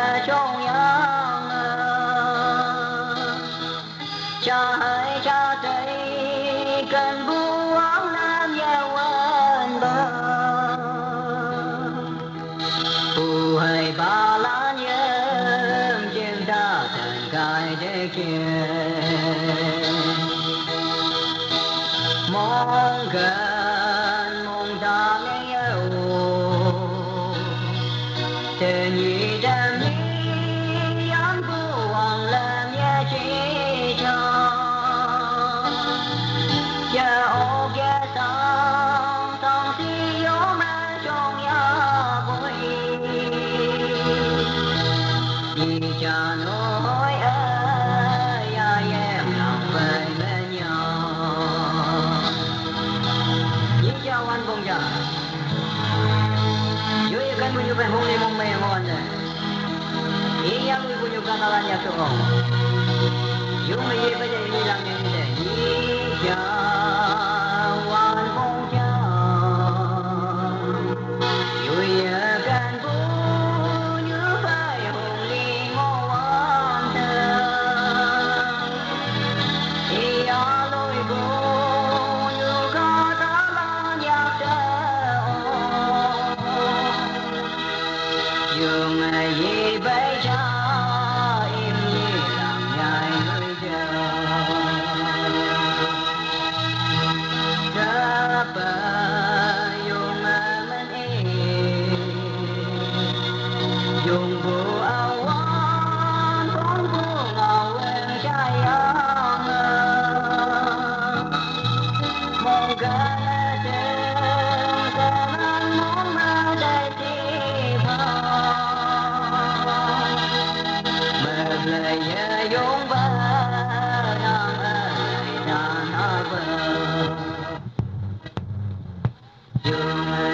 mẹ trong yang cha hãy cha thấy cần buông làm gieo ơn bờ phù hãy ba lan nhớ chim ta thần cài để kia mong gần mong ta nghe yêu tình ý đam mê ăn buông làm nhé chỉ cho cha ô cha sang sang si yếu mà trong nhà vui đi cha nói ơi em lòng về bên nhau đi chào anh bông già dưới cái punya penghuni đi mong mày ngon đấy ý yang đi punya kanalan ya tuh yung may bây giờ đi làm như thế đi chào anh bông già dưới cái punya penghuni ngon đấy ý ya lối cô như có ta là nhạc dương gì bây giờ im như làm ngài nơi chờ đã bờ dùng mình dùng bộ áo quan con cô ngào em trai ông mong cả lời dung vỡ đang ơi đàn ơi vỡ